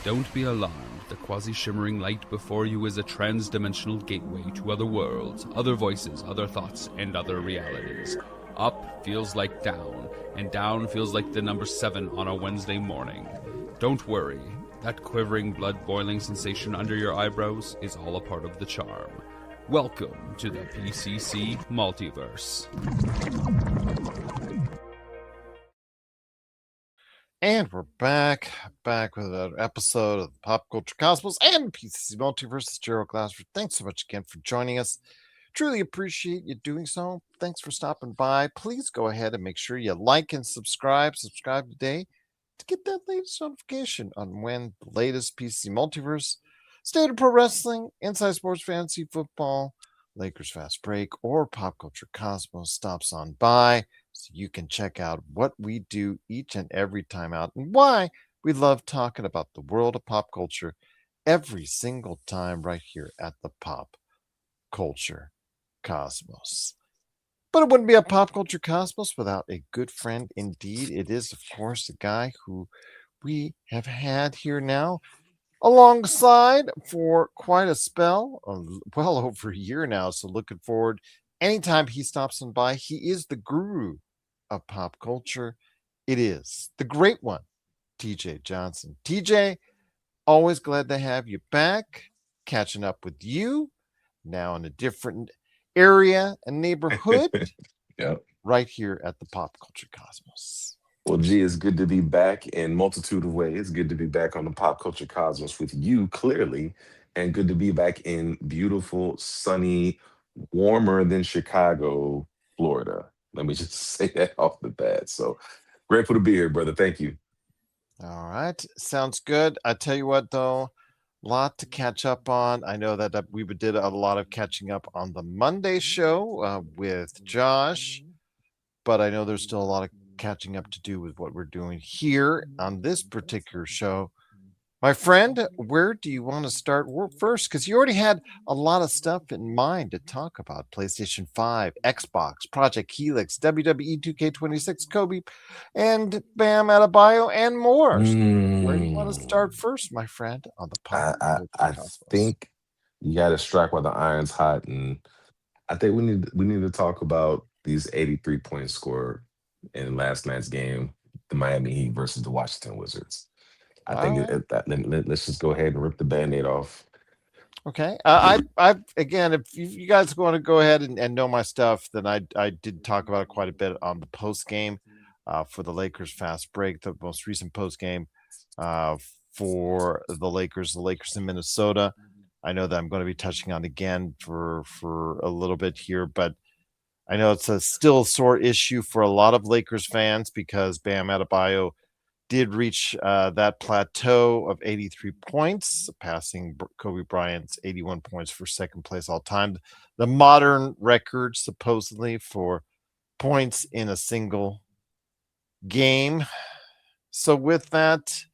Don't be alarmed. The quasi-shimmering light before you is a trans-dimensional gateway to other worlds, other voices, other thoughts, and other realities. Up feels like down, and down feels like the number 7 on a Wednesday morning. Don't worry. That quivering, blood-boiling sensation under your eyebrows is all a part of the charm. Welcome to the PCC Multiverse. And we're back with another episode of the Pop Culture Cosmos and PCC Multiverse. It's Gerald Glassford. Thanks so much again for joining us. Truly appreciate you doing so. Thanks for stopping by. Please go ahead and make sure you like and subscribe. Subscribe today to get that latest notification on when the latest PCC Multiverse, State of Pro Wrestling, Inside Sports Fantasy Football, Lakers Fast Break, or Pop Culture Cosmos stops on by. So you can check out what we do each and every time out and why we love talking about the world of pop culture every single time right here at the Pop Culture Cosmos. But it wouldn't be a Pop Culture Cosmos without a good friend indeed. It is, of course, the guy who we have had here now alongside for quite a spell, well over a year now. So looking forward anytime he stops on by. He is the guru of pop culture. It is the great one, TJ Johnson. TJ, always glad to have you back, catching up with you now in a different area and neighborhood. Yep. Right here at the Pop Culture Cosmos. Well, gee, it's good to be back in multitude of ways. Good to be back on the Pop Culture Cosmos with you, clearly, and good to be back in beautiful, sunny, warmer than Chicago, Florida. Let me just say that off the bat. So grateful to be here, brother. Thank you. All right. Sounds good. I tell you what, though, a lot to catch up on. I know that we did a lot of catching up on the Monday show with Josh, but I know there's still a lot of catching up to do with what we're doing here on this particular show. My friend, where do you want to start first? Because you already had a lot of stuff in mind to talk about. PlayStation 5, Xbox, Project Helix, WWE2k26, Kobe, and Bam Adebayo, and more. So where do you want to start first, my friend, on the Pop Culture I Cosmos? think you got to strike while the iron's hot, and I think we need to talk about these 83 points scored in last night's game, the Miami Heat versus the Washington Wizards. I think All right. let's just go ahead and rip the Band-Aid off. Okay. I again, if you guys want to go ahead and know my stuff, then I did talk about it quite a bit on the post game for the Lakers fast break, the most recent post game for the Lakers in Minnesota. I know that I'm going to be touching on again for a little bit here, but I know it's a still sore issue for a lot of Lakers fans because Bam Adebayo did reach that plateau of 83 points, passing Kobe Bryant's 81 points for second place all time. The modern record, supposedly, for points in a single game. So with that,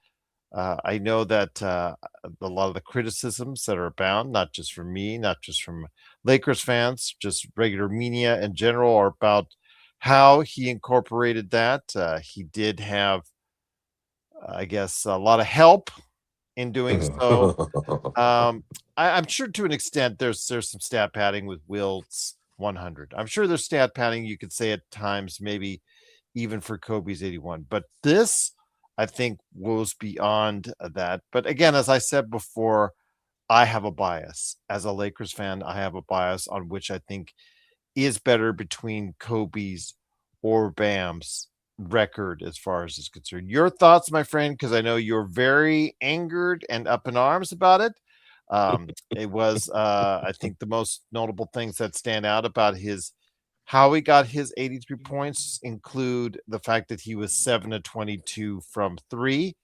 I know that a lot of the criticisms that are abound, not just from me, not just from Lakers fans, just regular media in general, are about how he incorporated that. He did have, I guess, a lot of help in doing so. I'm sure to an extent there's some stat padding with Wilt's 100. I'm sure there's stat padding you could say at times, maybe even for Kobe's 81. But this, I think, goes beyond that. But again, as I said before, I have a bias. As a Lakers fan, I have a bias on which I think is better between Kobe's or Bam's record as far as is concerned. Your thoughts, my friend, because I know you're very angered and up in arms about it. It was, I think, the most notable things that stand out about how he got his 83 points include the fact that he was 7 of 22 from three,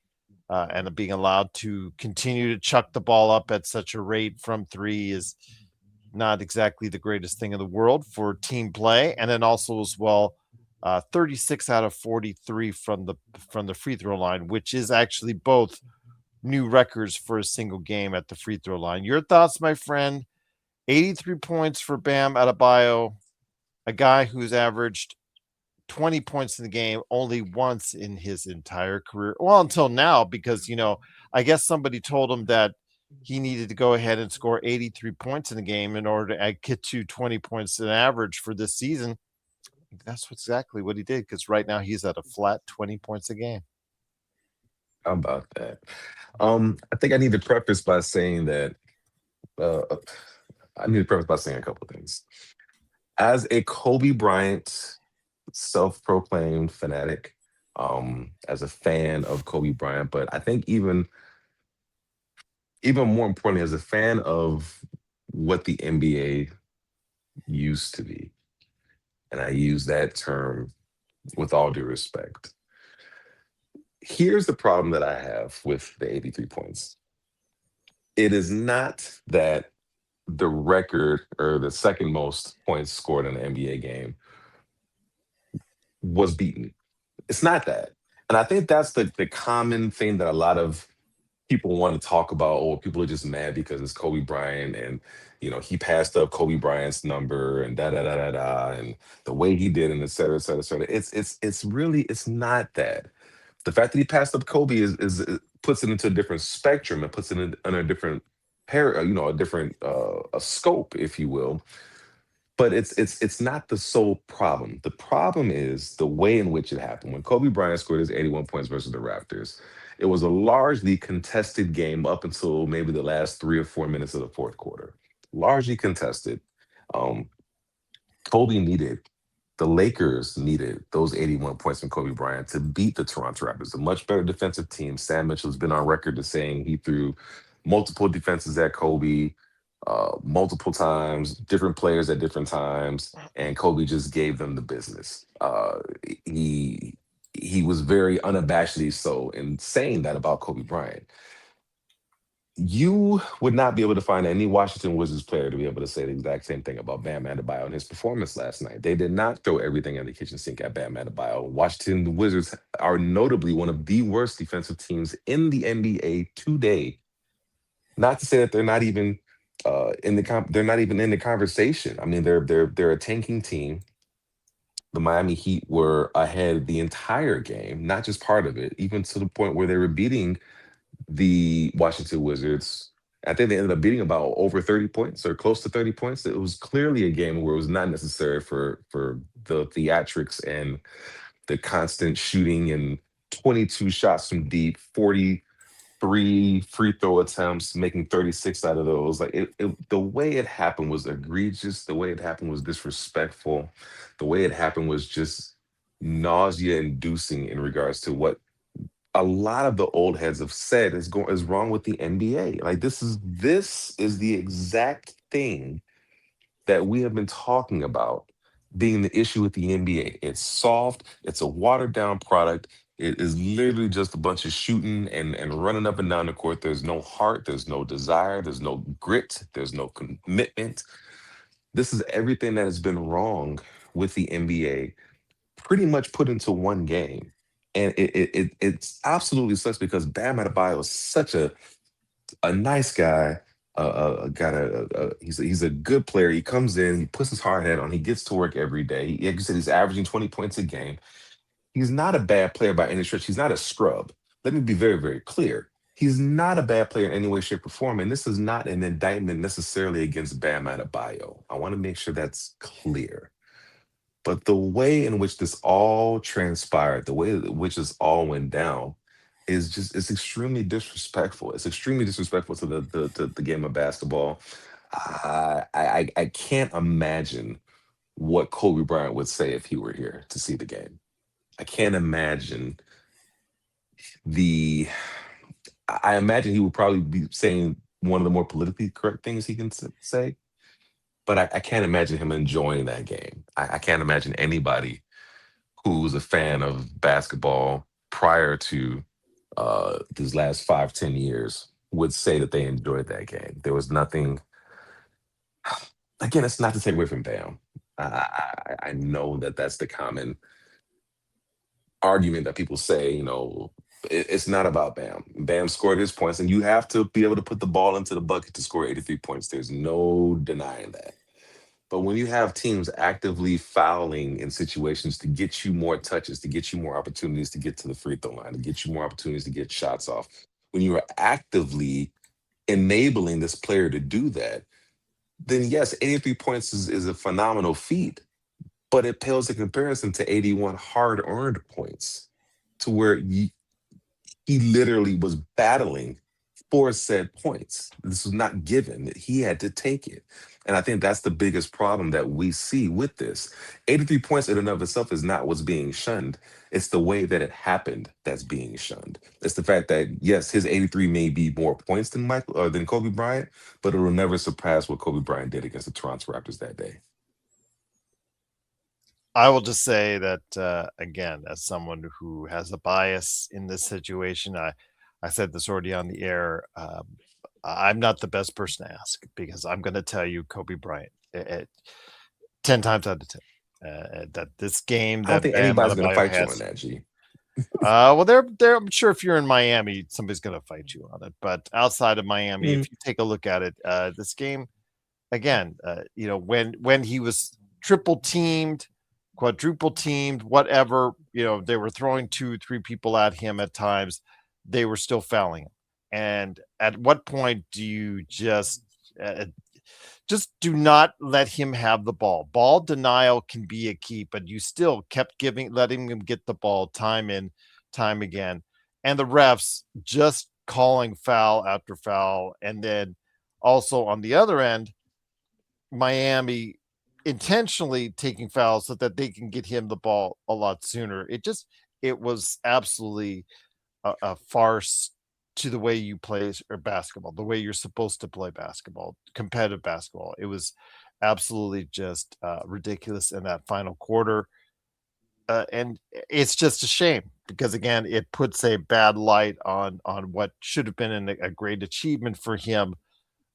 and being allowed to continue to chuck the ball up at such a rate from three is not exactly the greatest thing in the world for team play. And then also as well, 36 out of 43 from the free throw line, which is actually both new records for a single game at the free throw line. Your thoughts, my friend? 83 points for Bam Adebayo, a guy who's averaged 20 points in the game only once in his entire career. Well, until now, because, I guess somebody told him that he needed to go ahead and score 83 points in the game in order to get to 20 points an average for this season. That's exactly what he did, because right now he's at a flat 20 points a game. How about that? I think I need to preface by saying that I need to preface by saying a couple of things. As a Kobe Bryant self-proclaimed fanatic, as a fan of Kobe Bryant, but I think even more importantly, as a fan of what the NBA used to be, and I use that term with all due respect. Here's the problem that I have with the 83 points. It is not that the record or the second most points scored in an NBA game was beaten. It's not that. And I think that's the common thing that a lot of people want to talk about, or people are just mad because it's Kobe Bryant and he passed up Kobe Bryant's number and da da da da da and the way he did and et cetera, et cetera, et cetera. It's really it's not that. The fact that he passed up Kobe is it puts it into a different spectrum and puts it in a different a different a scope, if you will. But it's not the sole problem. The problem is the way in which it happened. When Kobe Bryant scored his 81 points versus the Raptors, it was a largely contested game up until maybe the last 3 or 4 minutes of the fourth quarter. Largely contested. Um, Kobe needed, the Lakers needed those 81 points from Kobe Bryant to beat the Toronto Raptors, a much better defensive team. Sam Mitchell's been on record as saying he threw multiple defenses at Kobe multiple times, different players at different times, and Kobe just gave them the business. He he was very unabashedly so in saying that about Kobe Bryant. You would not be able to find any Washington Wizards player to be able to say the exact same thing about Bam Adebayo and his performance last night. They did not throw everything in the kitchen sink at Bam Adebayo. Washington Wizards are notably one of the worst defensive teams in the NBA today. Not to say that they're not even they're not even in the conversation. I mean, they're a tanking team. The Miami Heat were ahead the entire game, not just part of it, even to the point where they were beating the Washington Wizards. I think they ended up beating about over 30 points or close to 30 points. It was clearly a game where it was not necessary for the theatrics and the constant shooting and 22 shots from deep, 43 free throw attempts, making 36 out of those. Like the way it happened was egregious. The way it happened was disrespectful. The way it happened was just nausea inducing in regards to what a lot of the old heads have said is wrong with the NBA. Like this is the exact thing that we have been talking about being the issue with the NBA. It's soft, it's a watered down product. It is literally just a bunch of shooting and running up and down the court. There's no heart, there's no desire, there's no grit, there's no commitment. This is everything that has been wrong with the NBA pretty much put into one game. And it's absolutely sucks because Bam Adebayo is such a nice guy. Got he's a good player. He comes in, he puts his hard head on, he gets to work every day. Like you said, he's averaging 20 points a game. He's not a bad player by any stretch. He's not a scrub. Let me be very, very clear. He's not a bad player in any way, shape, or form. And this is not an indictment necessarily against Bam Adebayo. I want to make sure that's clear. But the way in which this all transpired, the way in which this all went down, is just it's extremely disrespectful. It's extremely disrespectful to the game of basketball. I can't imagine what Kobe Bryant would say if he were here to see the game. I can't imagine the. I imagine he would probably be saying one of the more politically correct things he can say, but I can't imagine him enjoying that game. I can't imagine anybody who's a fan of basketball prior to these last 5, 10 years would say that they enjoyed that game. There was nothing. Again, it's not to take away from Bam. I know that that's the common argument that people say. It's not about Bam. Bam scored his points, and you have to be able to put the ball into the bucket to score 83 points. There's no denying that. But when you have teams actively fouling in situations to get you more touches, to get you more opportunities to get to the free throw line, to get you more opportunities to get shots off, when you are actively enabling this player to do that, then yes, 83 points is a phenomenal feat, but it pales in comparison to 81 hard earned points, to where he literally was battling for said points. This was not given. He had to take it. And I think that's the biggest problem that we see with this. 83 points in and of itself is not what's being shunned. It's the way that it happened that's being shunned. It's the fact that, yes, his 83 may be more points than Michael or than Kobe Bryant, but it will never surpass what Kobe Bryant did against the Toronto Raptors that day. I will just say that again, as someone who has a bias in this situation, I said this already on the air. I'm not the best person to ask because I'm going to tell you Kobe Bryant 10 times out of 10 that this game I don't that think Bam anybody's going to Adebayo fight you on has. that, G. Well, there. I'm sure if you're in Miami, somebody's going to fight you on it. But outside of Miami, if you take a look at it, this game again, when he was triple teamed, quadruple teamed, whatever, they were throwing 2-3 people at him at times, they were still fouling him. And at what point do you just do not let him have the ball? Ball denial can be a key, but you still kept letting him get the ball time in, time again. And the refs just calling foul after foul. And then also on the other end, Miami intentionally taking fouls so that they can get him the ball a lot sooner. It was absolutely a farce to the way you play basketball, the way you're supposed to play basketball, competitive basketball. It was absolutely just ridiculous in that final quarter. And it's just a shame because, again, it puts a bad light on what should have been a great achievement for him.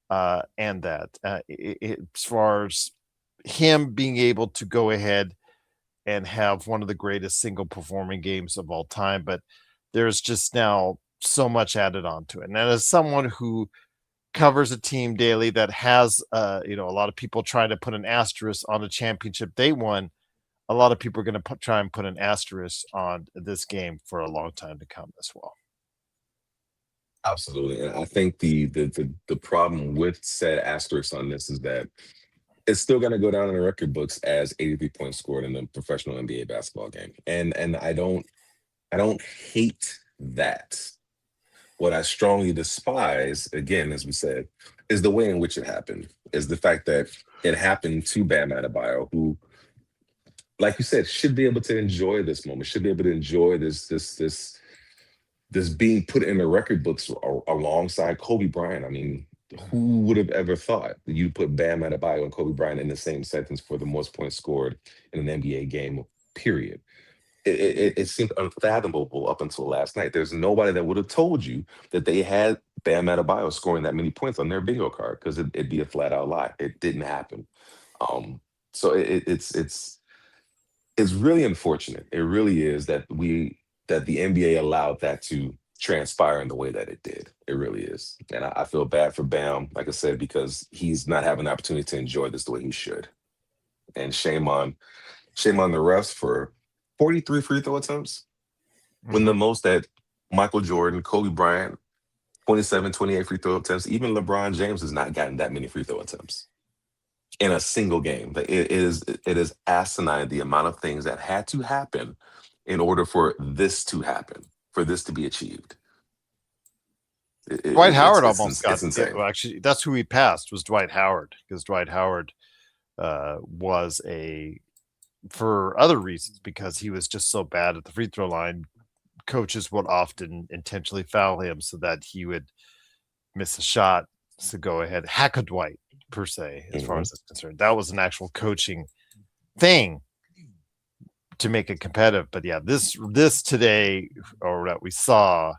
And that as far as him being able to go ahead and have one of the greatest single performing games of all time, but there's just now so much added onto it. And as someone who covers a team daily that has a lot of people trying to put an asterisk on a championship they won, a lot of people are going to try and put an asterisk on this game for a long time to come as well. Absolutely. And I think the problem with said asterisk on this is that it's still going to go down in the record books as 83 points scored in a professional NBA basketball game. And I don't hate that. What I strongly despise, again, as we said, is the way in which it happened, is the fact that it happened to Bam Adebayo, who, like you said, should be able to enjoy this moment, should be able to enjoy this being put in the record books alongside Kobe Bryant. I mean, who would have ever thought that you'd put Bam Adebayo and Kobe Bryant in the same sentence for the most points scored in an NBA game, period? It seemed unfathomable up until last night. There's nobody that would have told you that they had Bam Adebayo scoring that many points on their bingo card, because it'd be a flat out lie. It didn't happen. So it's really unfortunate. It really is that the NBA allowed that to transpire in the way that it did. It really is. And I feel bad for Bam, like I said, because he's not having the opportunity to enjoy this the way he should. And shame on the refs for 43 free throw attempts, when the most that Michael Jordan, Kobe Bryant, 27, 28 free throw attempts. Even LeBron James has not gotten that many free throw attempts in a single game. It is asinine the amount of things that had to happen in order for this to happen, for this to be achieved. Dwight Howard almost got it's insane. well, actually, that's who he passed, was Dwight Howard, because Dwight Howard was for other reasons, because he was just so bad at the free throw line. Coaches would often intentionally foul him so that he would miss a shot to go ahead, hack a Dwight, per se, as far as that's concerned. That was an actual coaching thing to make it competitive. But yeah, this today, or that we saw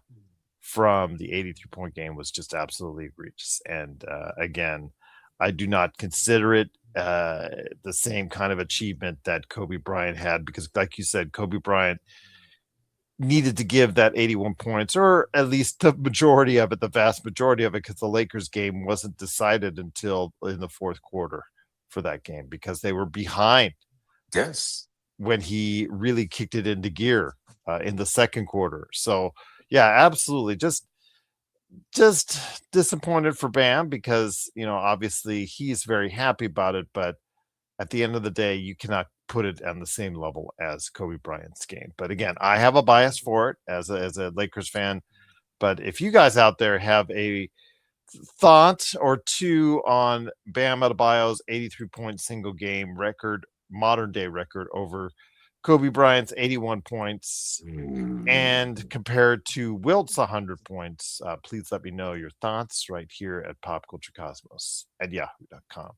from the 83-point game, was just absolutely egregious. And again, I do not consider it the same kind of achievement that Kobe Bryant had, because like you said, Kobe Bryant needed to give that 81 points, or at least the majority of it, the vast majority of it, because the Lakers game wasn't decided until in the fourth quarter for that game because they were behind Yes. when he really kicked it into gear in the second quarter. So yeah, absolutely. Just disappointed for Bam because, obviously he's very happy about it, but at the end of the day, you cannot put it on the same level as Kobe Bryant's game. But again, I have a bias for it as a Lakers fan. But if you guys out there have a thought or two on Bam Adebayo's 83-point single game record, modern day record over Kobe Bryant's 81 points and compared to Wilt's 100 points, please let me know your thoughts right here at popculturecosmos@yahoo.com.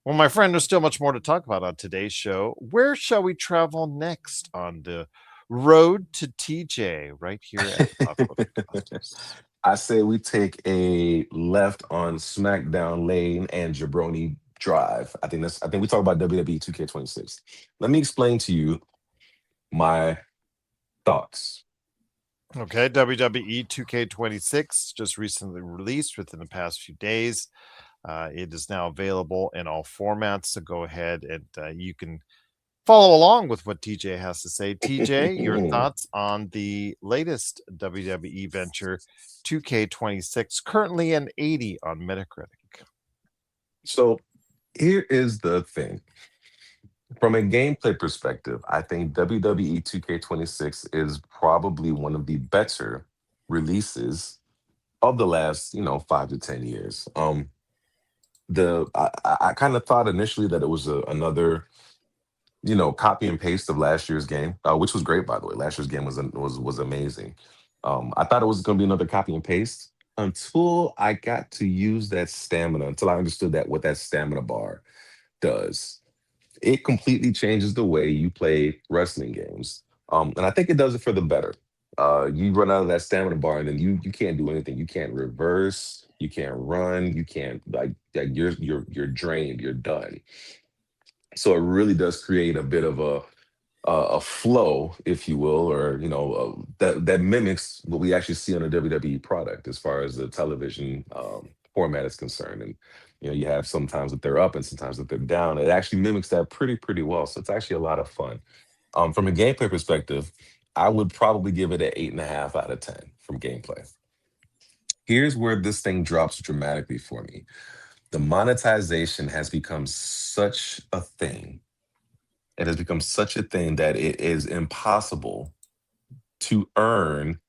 Well, my friend, there's still much more to talk about on today's show. Where shall we travel next on the road to TJ right here at Pop Culture Cosmos? I say we take a left on SmackDown Lane and Jabroni Drive. I think we talk about WWE 2K26. Let me explain to you my thoughts. Okay, WWE 2K26 just recently released within the past few days. It is now available in all formats, so go ahead and you can follow along with what TJ has to say. TJ, your thoughts on the latest WWE venture, 2K26, currently an 80 on Metacritic. So here is the thing. From a gameplay perspective, I think WWE 2K26 is probably one of the better releases of the last, 5 to 10 years. I kind of thought initially that it was another, copy and paste of last year's game, which was great, by the way. Last year's game was amazing. I thought it was going to be another copy and paste until I got to use that stamina, until I understood that what that stamina bar does. It completely changes the way you play wrestling games, and I think it does it for the better. You run out of that stamina bar, and then you can't do anything. You can't reverse. You can't run. You can't like you're drained. You're done. So it really does create a bit of a flow, if you will, or that mimics what we actually see on a WWE product as far as the television format is concerned. And you have sometimes that they're up and sometimes that they're down. It actually mimics that pretty well. So it's actually a lot of fun. From a gameplay perspective, I would probably give it an 8.5 out of 10 from gameplay. Here's where this thing drops dramatically for me. The monetization has become such a thing. It has become such a thing that it is impossible to earn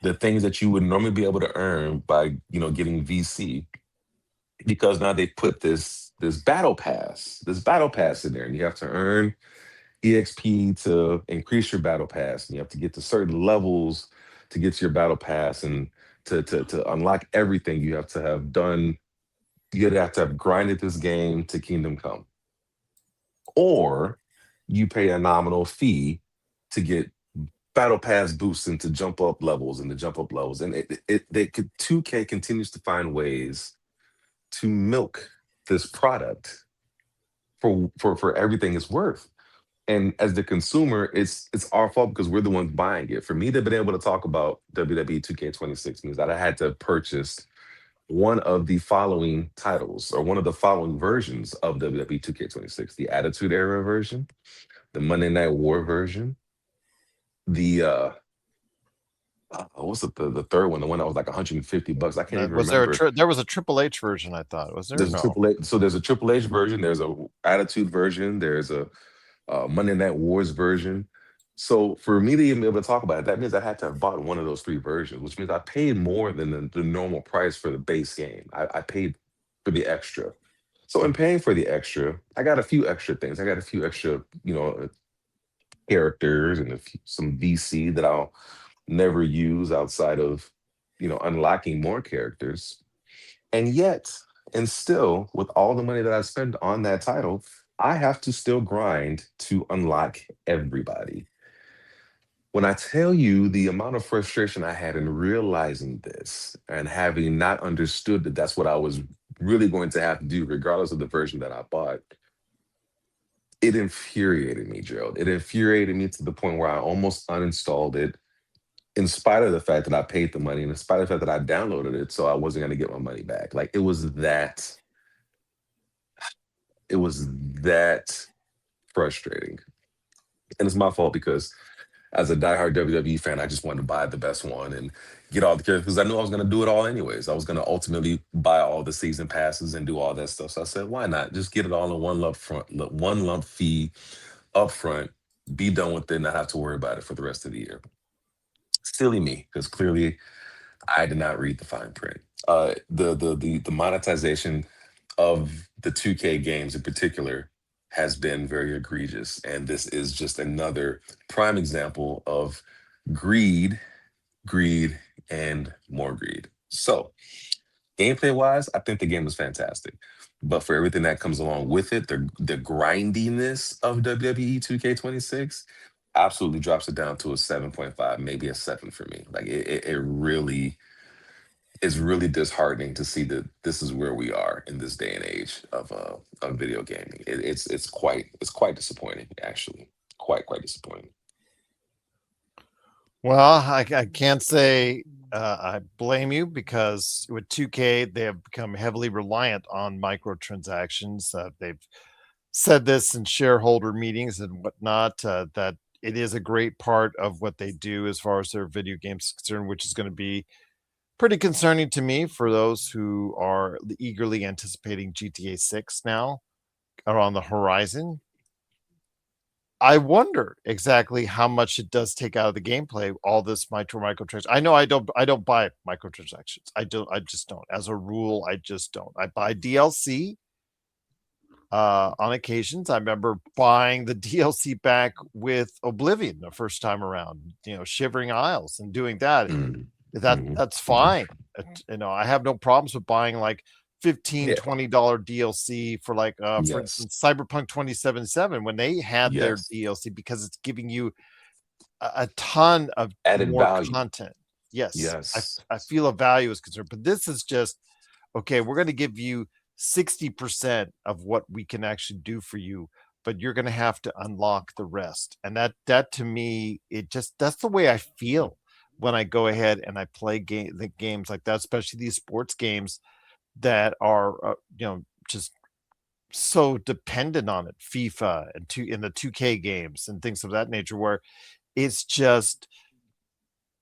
the things that you would normally be able to earn by, getting VC, because now they put this battle pass in there, and you have to earn EXP to increase your battle pass, and you have to get to certain levels to get to your battle pass, and to unlock everything you have to have done. You'd have to have grinded this game to Kingdom Come, or you pay a nominal fee to get battle pass boosts and to jump up levels and to jump up levels. And 2K continues to find ways to milk this product for everything it's worth. And as the consumer, it's our fault because we're the ones buying it. For me to be able to talk about WWE 2K26 means that I had to purchase one of the following titles, or one of the following versions of WWE 2K26: the Attitude Era version, the Monday Night War version, the what's the third one? The one that was like $150. I can't even Was there remember. there was a Triple H version? I thought, was there? There's a No. Triple H. So there's a Triple H version. There's a Attitude version. There's a Monday Night Wars version. So for me to even be able to talk about it, that means I had to have bought one of those three versions, which means I paid more than the normal price for the base game. I paid for the extra. So in paying for the extra, I got a few extra things. I got a few extra, characters and some VC that I'll never use outside of, unlocking more characters. And yet, and still, with all the money that I spend on that title, I have to still grind to unlock everybody. When I tell you the amount of frustration I had in realizing this and having not understood that that's what I was really going to have to do, regardless of the version that I bought, it infuriated me, Gerald. It infuriated me to the point where I almost uninstalled it, in spite of the fact that I paid the money and in spite of the fact that I downloaded it, so I wasn't going to get my money back. Like, It was that frustrating. And it's my fault because as a diehard WWE fan, I just wanted to buy the best one and get all the characters because I knew I was going to do it all anyways. I was going to ultimately buy all the season passes and do all that stuff. So I said, why not? Just get it all in one lump fee up front, be done with it, and not have to worry about it for the rest of the year. Silly me, because clearly I did not read the fine print. The monetization of the 2K games in particular has been very egregious, and this is just another prime example of greed, greed, and more greed. So, gameplay wise, I think the game was fantastic. But for everything that comes along with it, the grindiness of WWE 2K26 absolutely drops it down to a 7.5, maybe a 7 for me. Like it really is really disheartening to see that this is where we are in this day and age of video gaming. It's quite disappointing, actually. Quite disappointing. Well, I can't say I blame you because with 2K, they have become heavily reliant on microtransactions. They've said this in shareholder meetings and whatnot, that it is a great part of what they do as far as their video games is concerned, which is going to be pretty concerning to me for those who are eagerly anticipating GTA 6 now are on the horizon. I wonder exactly how much it does take out of the gameplay. All this microtransactions. I know I don't buy microtransactions. I just don't. As a rule, I just don't. I buy DLC on occasions. I remember buying the DLC back with Oblivion the first time around. Shivering Isles and doing that. Mm, That's mhm. fine. I have no problems with buying like $15, Yeah. $20 DLC for like for Yes. instance Cyberpunk 2077 when they had their Yes. DLC because it's giving you a ton of Added more value. content. Yes, Yes. I feel a value is concerned, but this is just okay. We're going to give you 60% of what we can actually do for you, but you're going to have to unlock the rest. And that to me, that's the way I feel when I go ahead and I play the games like that, especially these sports games that are just so dependent on it, FIFA and in the 2K games and things of that nature, where it's just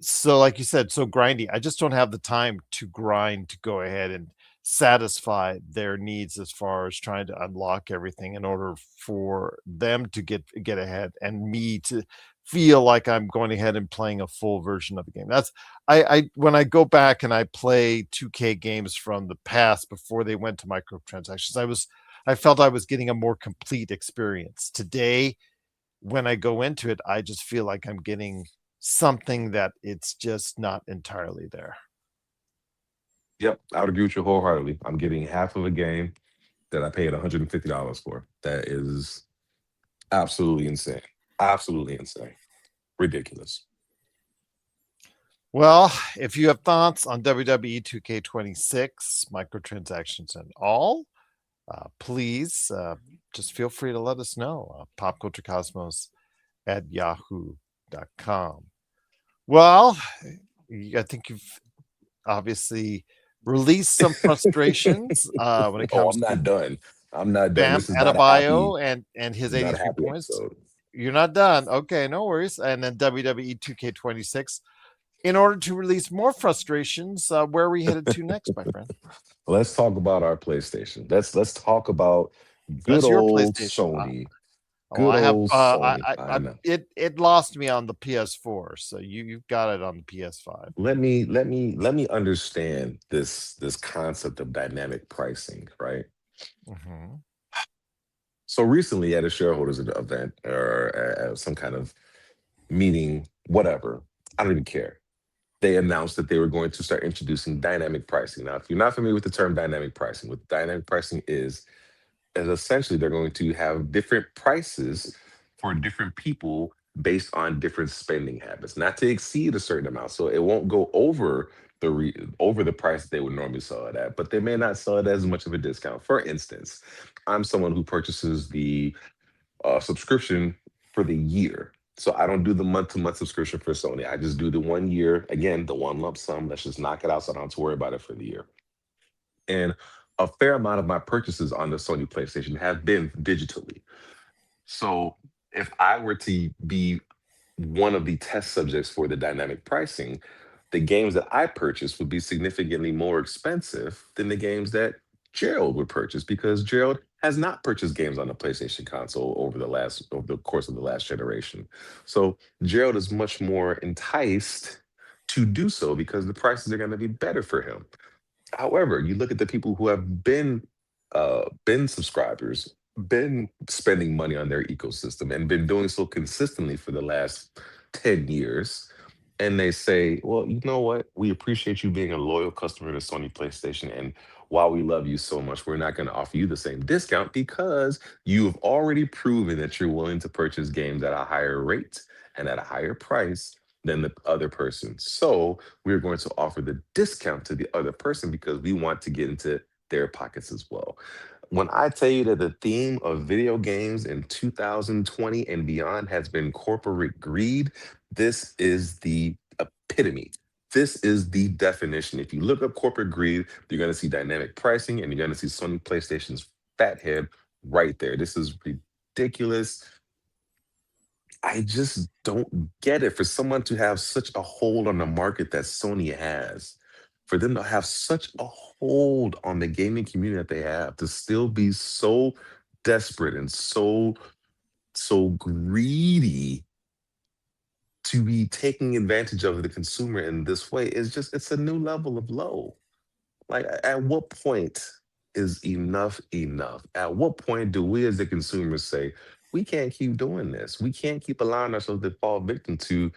so, like you said, so grindy. I just don't have the time to grind to go ahead and satisfy their needs as far as trying to unlock everything in order for them to get ahead and me to feel like I'm going ahead and playing a full version of the game. That's I when I go back and I play 2K games from the past before they went to microtransactions, I felt I was getting a more complete experience. Today, when I go into it, I just feel like I'm getting something that it's just not entirely there. Yep. I would agree with you wholeheartedly. I'm getting half of a game that I paid $150 for. That is absolutely insane. Absolutely insane. Ridiculous. Well, if you have thoughts on WWE 2K26, microtransactions and all, please just feel free to let us know. Popculturecosmos at yahoo.com. Well, I think you've obviously released some frustrations when it Oh, comes I'm to not done. I'm not done. Bam This is not a happy, Adebayo and his this is not a 83 happy points. episode. You're not done. Okay, no worries. And then WWE 2K26. In order to release more frustrations, where are we headed to next, my friend? Let's talk about our PlayStation. Let's talk about good That's your old PlayStation. Sony. Oh, Good I have. old Sony. I I know. it lost me on the PS4, so you've got it on the PS5. Let me understand this concept of dynamic pricing, right? Hmm. So recently at a shareholders event or some kind of meeting, whatever, I don't even care. They announced that they were going to start introducing dynamic pricing. Now, if you're not familiar with the term dynamic pricing, what dynamic pricing is essentially they're going to have different prices for different people based on different spending habits, not to exceed a certain amount. So it won't go over over the price they would normally sell it at, but they may not sell it as much of a discount. For instance, I'm someone who purchases the subscription for the year. So I don't do the month to month subscription for Sony. I just do the 1 year, again, the one lump sum. Let's just knock it out so I don't have to worry about it for the year. And a fair amount of my purchases on the Sony PlayStation have been digitally. So if I were to be one of the test subjects for the dynamic pricing, the games that I purchase would be significantly more expensive than the games that Gerald would purchase because Gerald has not purchased games on the PlayStation console over the course of the last generation. So Gerald is much more enticed to do so because the prices are going to be better for him. However, you look at the people who have been subscribers, been spending money on their ecosystem, and been doing so consistently for the last 10 years. And they say, well, you know what? We appreciate you being a loyal customer to Sony PlayStation. And while we love you so much, we're not going to offer you the same discount because you have already proven that you're willing to purchase games at a higher rate and at a higher price than the other person. So we're going to offer the discount to the other person because we want to get into their pockets as well. When I tell you that the theme of video games in 2020 and beyond has been corporate greed, this is the epitome. This is the definition. If you look up corporate greed, you're going to see dynamic pricing and you're going to see Sony PlayStation's fat head right there. This is ridiculous. I just don't get it. For someone to have such a hold on the market that Sony has, for them to have such a hold on the gaming community that they have, to still be so desperate and so greedy to be taking advantage of the consumer in this way is just it's a new level of low. Like, at what point is enough enough? At what point do we as the consumers say, we can't keep doing this? We can't keep allowing ourselves to fall victim to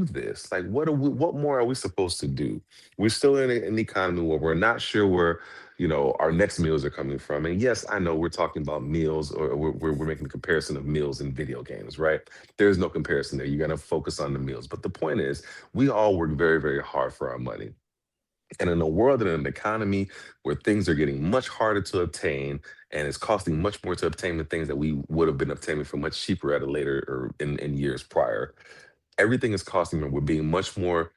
this. Like, what more are we supposed to do? We're still in an economy where we're not sure where, our next meals are coming from. And yes, I know we're talking about meals, or we're making a comparison of meals in video games, right? There's no comparison there. You're going to focus on the meals. But the point is, we all work very, very hard for our money. And in a world and an economy where things are getting much harder to obtain and it's costing much more to obtain the things that we would have been obtaining for much cheaper at a later or in years prior, everything is costing more. We're being much more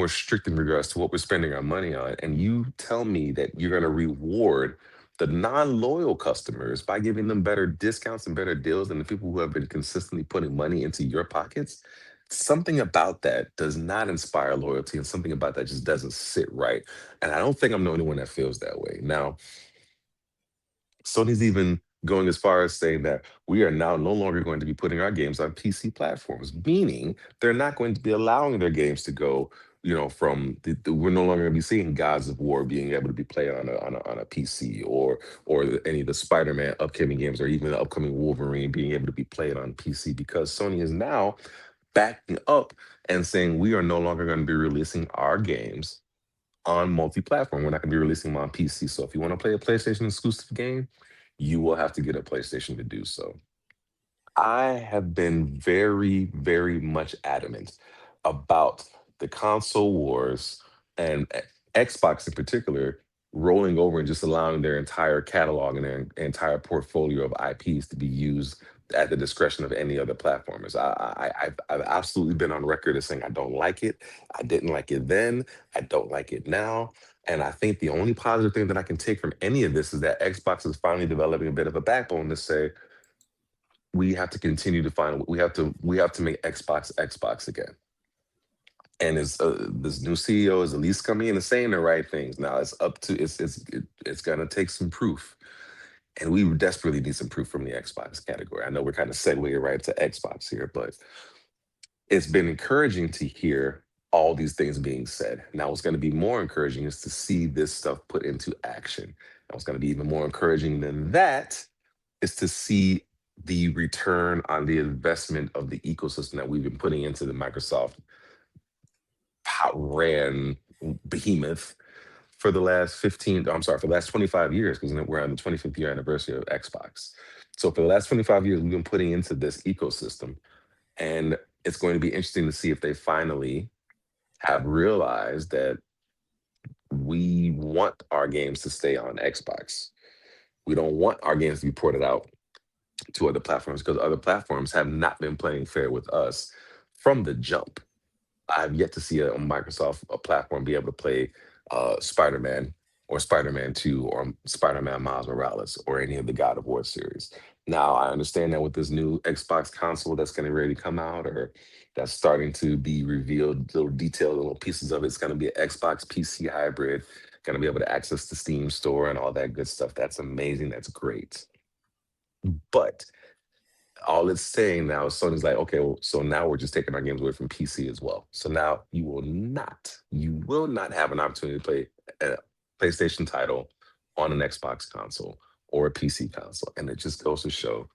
strict in regards to what we're spending our money on. And you tell me that you're going to reward the non-loyal customers by giving them better discounts and better deals than the people who have been consistently putting money into your pockets. Something about that does not inspire loyalty, and something about that just doesn't sit right. And I don't think I'm the only one that feels that way. Now, Sony's even going as far as saying that we are now no longer going to be putting our games on PC platforms, meaning they're not going to be allowing their games to go, from we're no longer going to be seeing Gods of War being able to be played on a PC, or any of the Spider-Man upcoming games, or even the upcoming Wolverine being able to be played on PC, because Sony is now backing up and saying we are no longer going to be releasing our games on multi-platform. We're not going to be releasing them on PC. So if you want to play a PlayStation exclusive game, you will have to get a PlayStation to do so. I have been very, very much adamant about the console wars and Xbox in particular rolling over and just allowing their entire catalog and their entire portfolio of IPs to be used at the discretion of any other platformers. I've absolutely been on record as saying I don't like it. I didn't like it then. I don't like it now. And I think the only positive thing that I can take from any of this is that Xbox is finally developing a bit of a backbone to say, we have to continue to find we have to make Xbox Xbox again. And this new CEO is at least coming in and saying the right things. Now it's up to it's gonna take some proof, and we desperately need some proof from the Xbox category. I know we're kind of segueing right to Xbox here, but it's been encouraging to hear all these things being said. Now, what's going to be more encouraging is to see this stuff put into action. And what's going to be even more encouraging than that is to see the return on the investment of the ecosystem that we've been putting into the Microsoft ran behemoth for the last 15, I'm sorry, for the last 25 years, because we're on the 25th year anniversary of Xbox. So for the last 25 years, we've been putting into this ecosystem. And it's going to be interesting to see if they finally have realized that we want our games to stay on Xbox. We don't want our games to be ported out to other platforms because other platforms have not been playing fair with us from the jump. I've yet to see a Microsoft platform be able to play Spider-Man or Spider-Man 2 or Spider-Man Miles Morales or any of the God of War series. Now, I understand that with this new Xbox console that's going to really come out or that's starting to be revealed, little detailed little pieces of it's going to be an Xbox PC hybrid, going to be able to access the Steam store and all that good stuff. That's amazing. That's great. But all it's saying now is Sony's like, okay, well, so now we're just taking our games away from PC as well. So now you will not have an opportunity to play a PlayStation title on an Xbox console or a PC console. And it just goes to show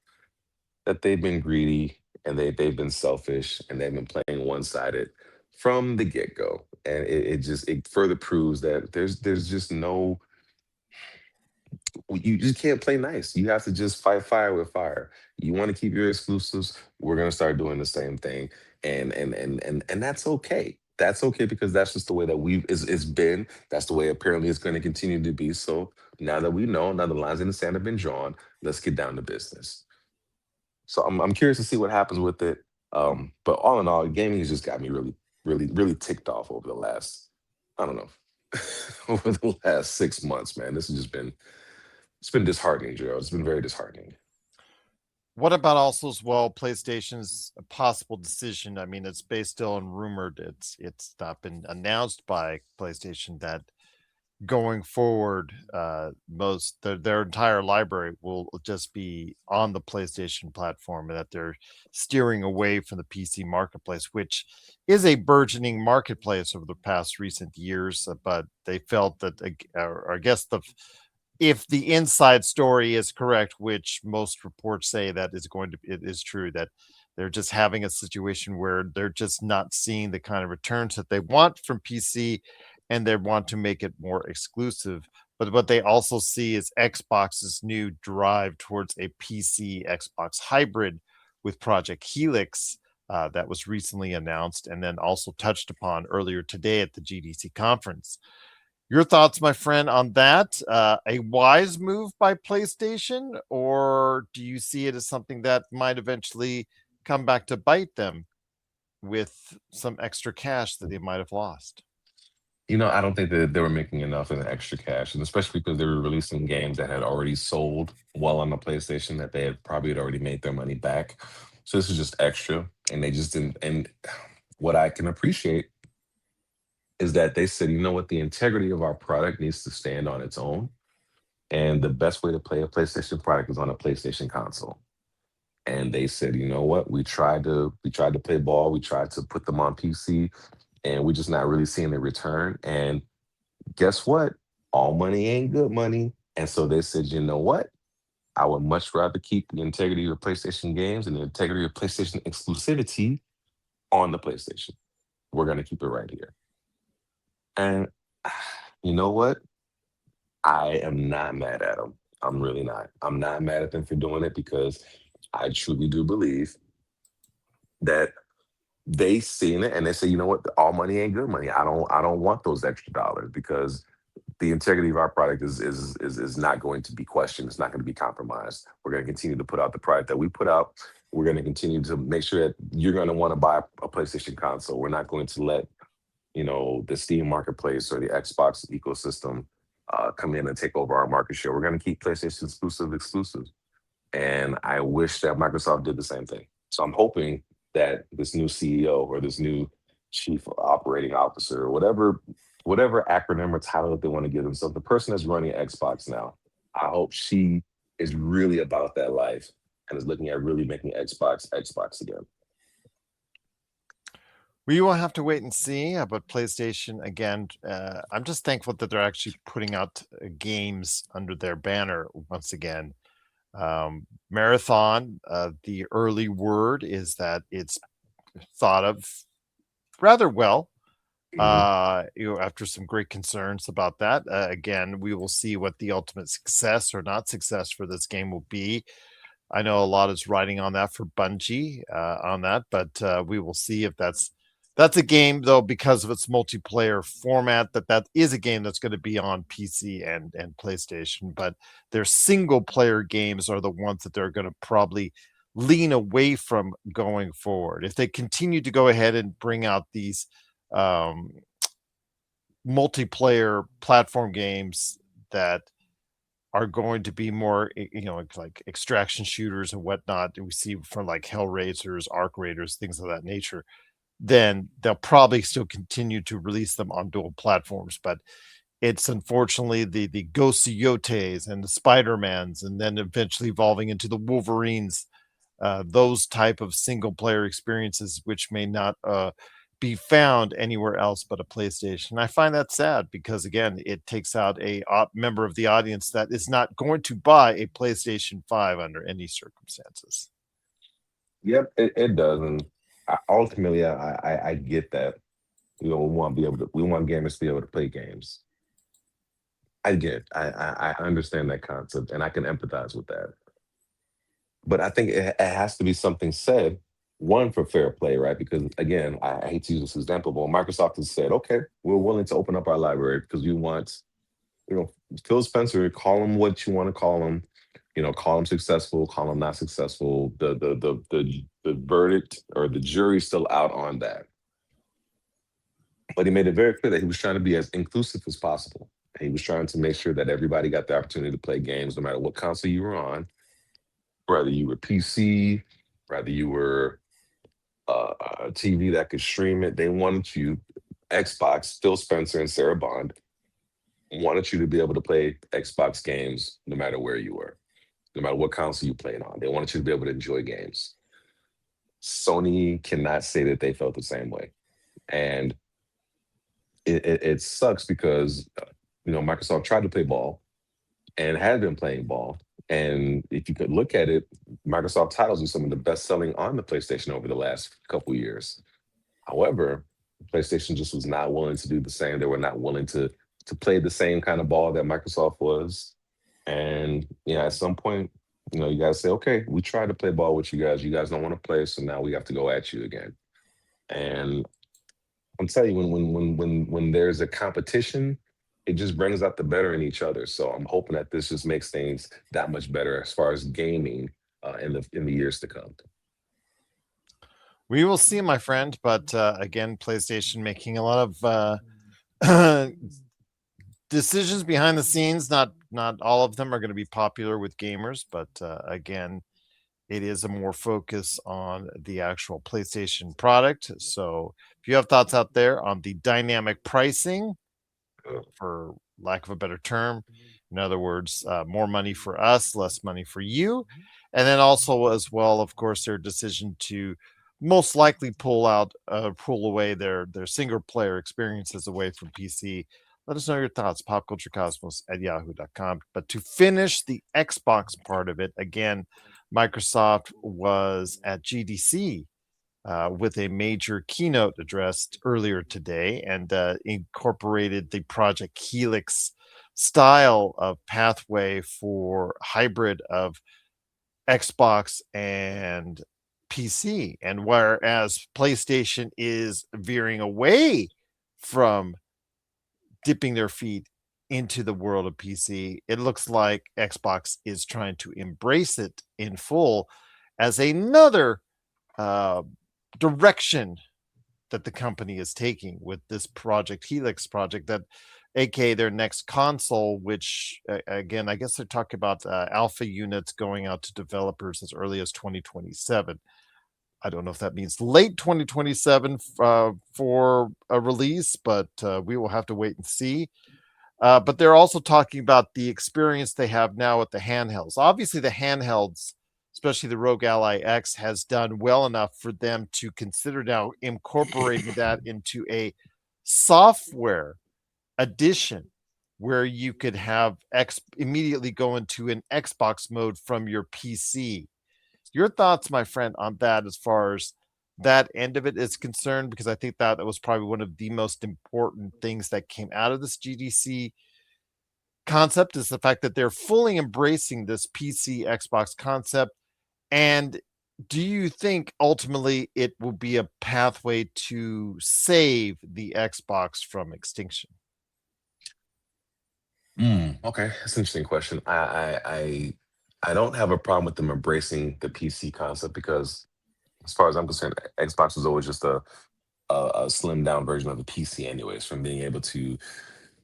that they've been greedy and they've been selfish and they've been playing one-sided from the get-go. And it further proves that there's just no you just can't play nice. You have to just fight fire with fire. You want to keep your exclusives, we're gonna start doing the same thing. And that's okay. That's okay because that's just the way that it's been. That's the way apparently it's going to continue to be. So now that we know, now the lines in the sand have been drawn, let's get down to business. So I'm curious to see what happens with it. But all in all, gaming has just got me really, really, really ticked off over the last, I don't know, over the last 6 months, man. This has just been it's been disheartening, Gerald. It's been very disheartening. What about also as well PlayStation's possible decision? I mean, it's based still on rumored. It's not been announced by PlayStation that going forward, most their entire library will just be on the PlayStation platform, and that they're steering away from the PC marketplace, which is a burgeoning marketplace over the past recent years. But they felt that, or I guess if the inside story is correct, which most reports say that it is true, that they're just having a situation where they're just not seeing the kind of returns that they want from PC, and they want to make it more exclusive. But what they also see is Xbox's new drive towards a PC Xbox hybrid with Project Helix, that was recently announced and then also touched upon earlier today at the GDC conference. Your thoughts, my friend, on that? A wise move by PlayStation, or do you see it as something that might eventually come back to bite them with some extra cash that they might have lost? I don't think that they were making enough in the extra cash, and especially because they were releasing games that had already sold well on the PlayStation that they had already made their money back. So this is just extra, and they just didn't. And what I can appreciate is that they said, you know what, the integrity of our product needs to stand on its own, and the best way to play a PlayStation product is on a PlayStation console. And they said, you know what, we tried to play ball, we tried to put them on PC, and we're just not really seeing the return. And guess what? All money ain't good money. And so they said, you know what? I would much rather keep the integrity of PlayStation games and the integrity of PlayStation exclusivity on the PlayStation. We're going to keep it right here. And you know what? I am not mad at them. I'm really not. I'm not mad at them for doing it because I truly do believe that they seen it and they say, you know what, all money ain't good money. I don't want those extra dollars because the integrity of our product is not going to be questioned. It's not going to be compromised. We're going to continue to put out the product that we put out. We're going to continue to make sure that you're going to want to buy a PlayStation console. We're not going to let the Steam marketplace or the Xbox ecosystem come in and take over our market share. We're going to keep PlayStation exclusive. And I wish that Microsoft did the same thing. So I'm hoping that this new CEO or this new chief operating officer or whatever acronym or title that they want to give themselves, the person that's running Xbox now, I hope she is really about that life and is looking at really making Xbox again. We will have to wait and see. But PlayStation, again, I'm just thankful that they're actually putting out games under their banner once again. Marathon, the early word is that it's thought of rather well. After some great concerns about that. Again, we will see what the ultimate success or not success for this game will be. I know a lot is riding on that for Bungie on that, but we will see if that's a game, though, because of its multiplayer format, that is a game that's going to be on PC and PlayStation. But their single player games are the ones that they're going to probably lean away from going forward. If they continue to go ahead and bring out these multiplayer platform games that are going to be more, like extraction shooters and whatnot that we see from like Hellraisers, Arc Raiders, things of that nature, then they'll probably still continue to release them on dual platforms. But it's unfortunately the Ghost Yotes and the Spider-Mans, and then eventually evolving into the Wolverines, those type of single player experiences, which may not be found anywhere else but a PlayStation. I find that sad because, again, it takes out a member of the audience that is not going to buy a PlayStation 5 under any circumstances. Yep, it does, and ultimately, I get that. We want to be able to. We want gamers to be able to play games. I get. I understand that concept, and I can empathize with that. But I think it has to be something said, one, for fair play, right? Because again, I hate to use this example, but Microsoft has said, okay, we're willing to open up our library because we want, you know, Phil Spencer, call them what you want to call them, call them successful, call them not successful. The verdict or the jury's still out on that. But he made it very clear that he was trying to be as inclusive as possible. And he was trying to make sure that everybody got the opportunity to play games, no matter what console you were on, whether you were PC, whether you were a TV that could stream it. They wanted you, Xbox, Phil Spencer and Sarah Bond, wanted you to be able to play Xbox games no matter where you were, no matter what console you played on. They wanted you to be able to enjoy games. Sony cannot say that they felt the same way. And it sucks because, Microsoft tried to play ball and had been playing ball. And if you could look at it, Microsoft titles are some of the best selling on the PlayStation over the last couple of years. However, PlayStation just was not willing to do the same. They were not willing to play the same kind of ball that Microsoft was. And at some point, you guys say, okay, we tried to play ball with you guys. You guys don't want to play, so now we have to go at you again. And I'm telling you, when there's a competition, it just brings out the better in each other. So I'm hoping that this just makes things that much better as far as gaming in the years to come. We will see, my friend. But again, PlayStation making a lot of decisions behind the scenes. Not all of them are going to be popular with gamers, but again, it is a more focus on the actual PlayStation product. So if you have thoughts out there on the dynamic pricing, for lack of a better term, in other words, more money for us, less money for you, and then also as well, of course, their decision to most likely pull away their single player experiences away from PC. Let us know your thoughts, popculturecosmos@yahoo.com. But to finish the Xbox part of it, again, Microsoft was at GDC with a major keynote address earlier today, and incorporated the Project Helix style of pathway for hybrid of Xbox and PC. And whereas PlayStation is veering away from dipping their feet into the world of PC, it looks like Xbox is trying to embrace it in full as another direction that the company is taking with this Project Helix project, that aka their next console, which again, I guess they're talking about alpha units going out to developers as early as 2027. I don't know if that means late 2027 for a release, but we will have to wait and see. But they're also talking about the experience they have now with the handhelds. Obviously, the handhelds, especially the Rogue Ally X, has done well enough for them to consider now incorporating that into a software edition where you could have immediately go into an Xbox mode from your PC. Your thoughts, my friend, on that as far as that end of it is concerned? Because I think that was probably one of the most important things that came out of this GDC concept, is the fact that they're fully embracing this PC Xbox concept. And do you think ultimately it will be a pathway to save the Xbox from extinction? Okay, that's an interesting question. I don't have a problem with them embracing the PC concept because, as far as I'm concerned, Xbox was always just a slimmed down version of the PC, anyways. From being able to,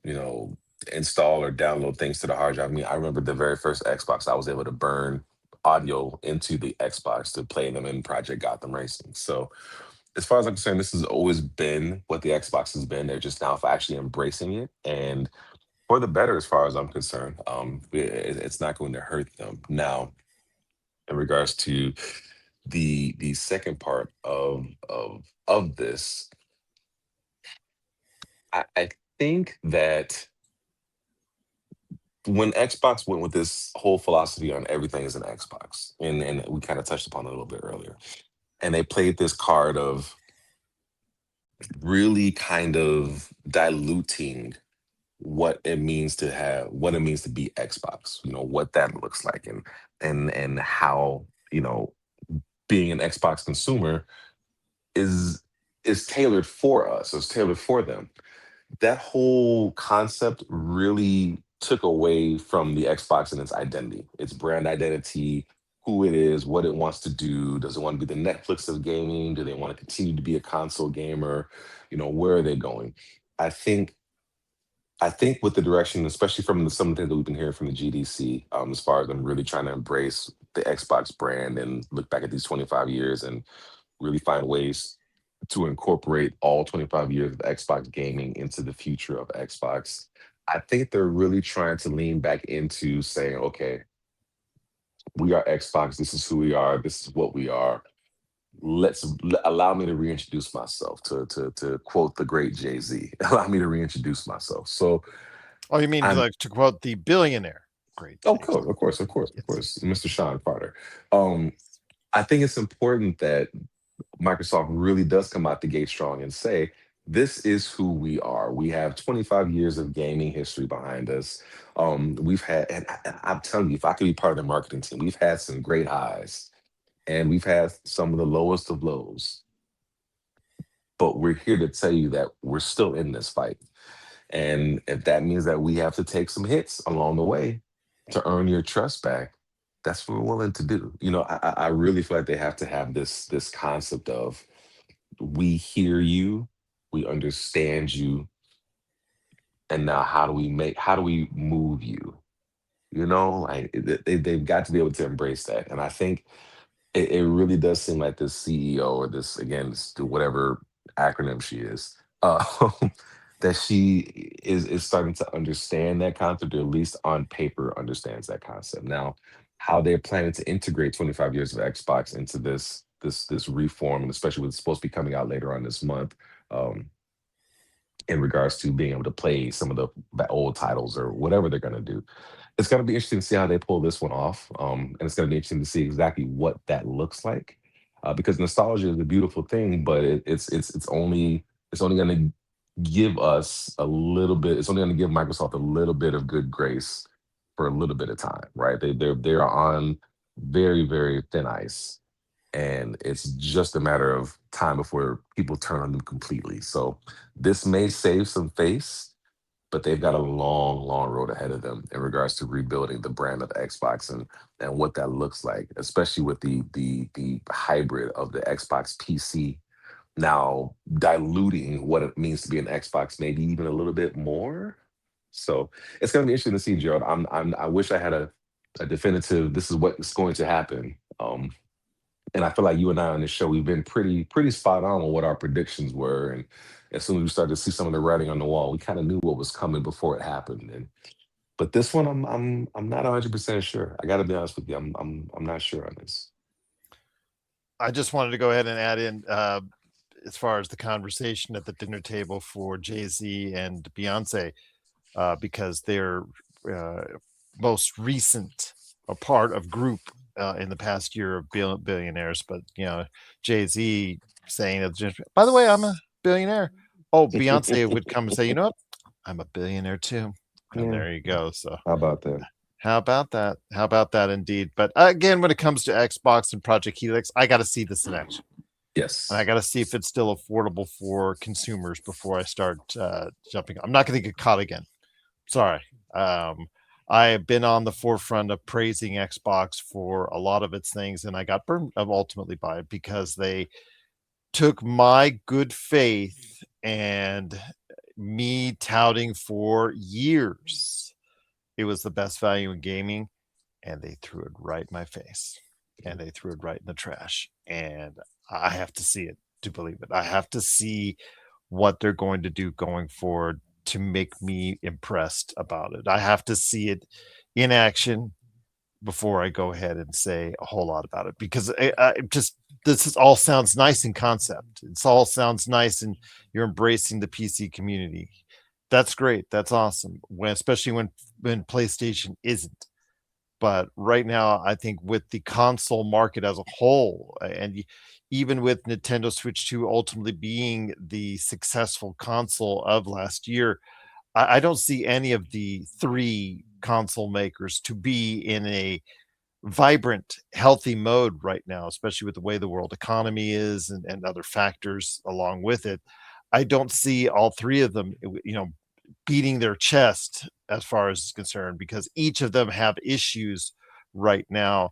you know, install or download things to the hard drive. I mean, I remember the very first Xbox, I was able to burn audio into the Xbox to play them in Project Gotham Racing. So as far as I'm concerned, this has always been what the Xbox has been. They're just now actually embracing it, and for the better, as far as I'm concerned. It's not going to hurt them. Now, in regards to the second part of this, I think that when Xbox went with this whole philosophy on everything is an Xbox, and we kind of touched upon it a little bit earlier, and they played this card of really kind of diluting what it means to be Xbox, what that looks like, and how, being an Xbox consumer is is tailored for us, it's tailored for them. That whole concept really took away from the Xbox and its identity, its brand identity, who it is, what it wants to do. Does it want to be the Netflix of gaming? Do they want to continue to be a console gamer? Where are they going? I think I think with the direction, especially from some of the things that we've been hearing from the GDC, as far as them really trying to embrace the Xbox brand and look back at these 25 years and really find ways to incorporate all 25 years of Xbox gaming into the future of Xbox. I think they're really trying to lean back into saying, okay, we are Xbox. This is who we are. This is what we are. Allow me to reintroduce myself. To quote the great Jay Z, allow me to reintroduce myself. So Oh, you mean I'm like to quote the billionaire? Great. oh, James. of Yes. course, Mr. Sean Carter. Um, I think it's important that Microsoft really does come out the gate strong and say, this is who we are. We have 25 years of gaming history behind us. We've had, and I'm telling you, if I could be part of the marketing team, we've had some great highs and we've had some of the lowest of lows. But we're here to tell you that we're still in this fight. And if that means that we have to take some hits along the way to earn your trust back, that's what we're willing to do. I really feel like they have to have this concept of, we hear you, we understand you, and now how do we move you? Like they've got to be able to embrace that. And I think it really does seem like this CEO, or this, again, whatever acronym she is, uh, that she is starting to understand that concept, or at least on paper understands that concept. Now, how they're planning to integrate 25 years of Xbox into this reform, and especially with it's supposed to be coming out later on this month, um, in regards to being able to play some of the old titles or whatever they're going to do. It's going to be interesting to see how they pull this one off. And it's going to be interesting to see exactly what that looks like. Because nostalgia is a beautiful thing, but it's only going to give us a little bit. It's only going to give Microsoft a little bit of good grace for a little bit of time, right? They're on very, very thin ice, and it's just a matter of time before people turn on them completely. So this may save some face, but they've got a long, long road ahead of them in regards to rebuilding the brand of Xbox, and what that looks like, especially with the hybrid of the Xbox PC now diluting what it means to be an Xbox, maybe even a little bit more. So it's going to be interesting to see, Gerald. I wish I had a definitive, this is what's going to happen. And I feel like you and I on this show, we've been pretty spot on with what our predictions were. And as soon as we started to see some of the writing on the wall, we kind of knew what was coming before it happened. And but this one, I'm not 100% sure. I got to be honest with you, I'm not sure on this. I just wanted to go ahead and add in as far as the conversation at the dinner table for Jay-Z and Beyonce, because they're uh, most recent a part of group in the past year of billionaires. But Jay-Z saying that, by the way, I'm a billionaire. Oh, Beyonce would come and say, you know what? I'm a billionaire too. And Yeah, there you go. So how about that? how about that? How about that indeed? But again, when it comes to Xbox and Project Helix, I got to see this in action. And I Yes. got to see if it's still affordable for consumers before I start jumping. I'm not going to get caught again. Sorry. Um, I have been on the forefront of praising Xbox for a lot of its things, and I got burned ultimately by it because they took my good faith and me touting for years it was the best value in gaming, and they threw it right in my face, and they threw it right in the trash. And I have to see it to believe it. I have to see what they're going to do going forward to make me impressed about it. I have to see it in action before I go ahead and say a whole lot about it, because all sounds nice in concept. It's all sounds nice, and you're embracing the PC community. That's great. That's awesome. Especially when PlayStation isn't. But right now, I think with the console market as a whole, and even with Nintendo Switch 2 ultimately being the successful console of last year, I don't see any of the three console makers to be in a vibrant, healthy mode right now, especially with the way the world economy is, and other factors along with it. I don't see all three of them, beating their chest as far as is concerned, because each of them have issues right now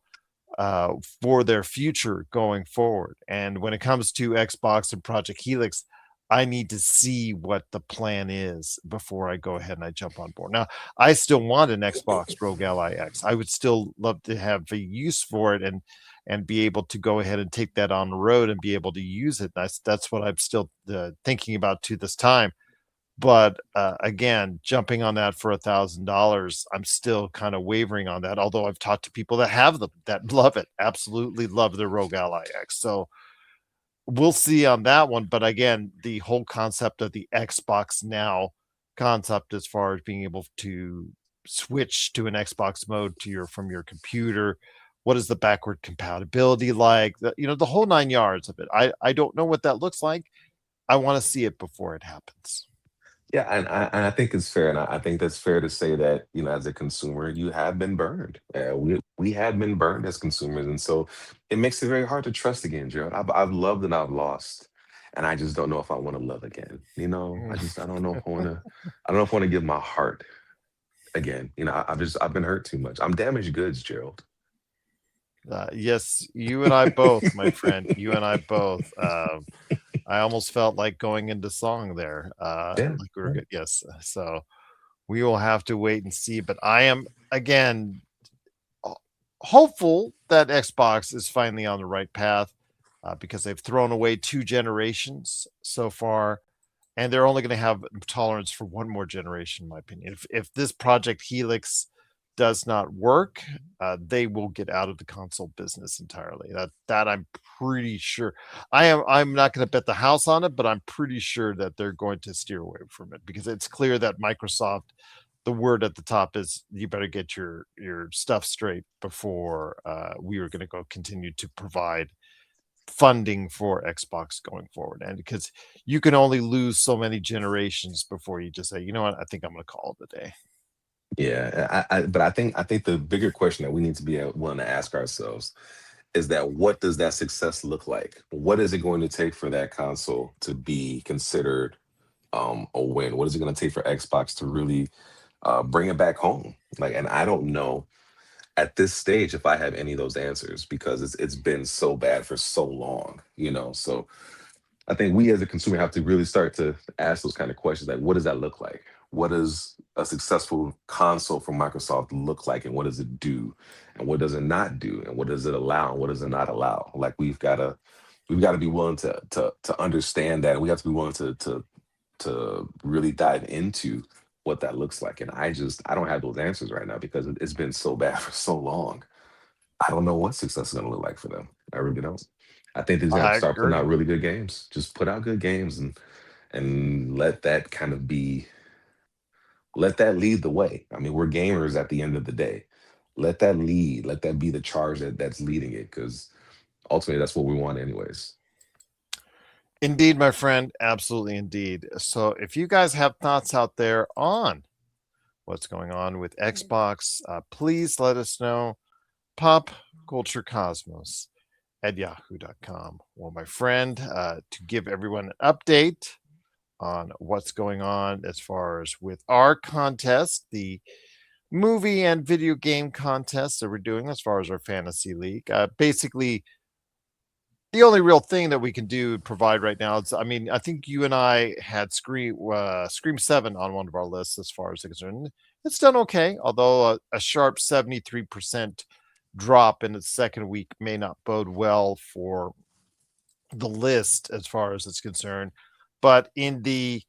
for their future going forward. And when it comes to Xbox and Project Helix, I need to see what the plan is before I go ahead and I jump on board. Now, I still want an Xbox Rogue Ally X. I would still love to have a use for it, and be able to go ahead and take that on the road and be able to use it. That's what I'm still thinking about to this time. But again, jumping on that for $1,000, I'm still kind of wavering on that. Although I've talked to people that have them, that love it, absolutely love the Rogue Ally X. So we'll see on that one. But again, the whole concept of the Xbox Now concept, as far as being able to switch to an Xbox mode from your computer, what is the backward compatibility like? The whole 9 yards of it. I don't know what that looks like. I want to see it before it happens. Yeah, and I think it's fair, and I think that's fair to say that, as a consumer, you have been burned. We have been burned as consumers, and so it makes it very hard to trust again, Gerald. I've loved and I've lost, and I just don't know if I want to love again. I don't know if I want to. I don't know if I want to give my heart again. I've been hurt too much. I'm damaged goods, Gerald. Yes, you and I both, my friend. You and I both. I almost felt like going into song there. Yeah. Like we were good. Yes. So we will have to wait and see. But I am, again, hopeful that Xbox is finally on the right path, because they've thrown away 2 generations so far, and they're only going to have tolerance for one more generation, in my opinion. If this Project Helix does not work, they will get out of the console business entirely. That I'm pretty sure. I'm not going to bet the house on it, but I'm pretty sure that they're going to steer away from it, because it's clear that Microsoft, the word at the top is, you better get your stuff straight before we are going to go continue to provide funding for Xbox going forward. And because you can only lose so many generations before you just say, you know what, I think I'm going to call it a day. Yeah, but I think the bigger question that we need to be willing to ask ourselves is that, what does that success look like? What is it going to take for that console to be considered a win? What is it going to take for Xbox to really bring it back home? And I don't know at this stage if I have any of those answers, because it's been so bad for so long. So I think we as a consumer have to really start to ask those kind of questions, like, what does that look like? What does a successful console from Microsoft look like, and what does it do, and what does it not do, and what does it allow, and what does it not allow? Like, we've got to be willing to understand that. We have to be willing to really dive into what that looks like. And I don't have those answers right now, because it's been so bad for so long. I don't know what success is going to look like for them. I really don't. I think they're going to have I to start putting agree. out really good games. Just put out good games, and let that lead the way. I mean, we're gamers at the end of the day. Let that lead. Let that be the charge that's leading it, because ultimately that's what we want, anyways. Indeed, my friend. Absolutely, indeed. So if you guys have thoughts out there on what's going on with Xbox, please let us know. Pop Culture Cosmos at yahoo.com. Well, my friend, to give everyone an update on what's going on as far as with our contest, the movie and video game contest that we're doing as far as our fantasy league. Basically, the only real thing that we can provide right now is, I mean, I think you and I had Scream 7 on one of our lists as far as it's concerned. It's done okay, although a sharp 73% drop in its second week may not bode well for the list as far as it's concerned. But in the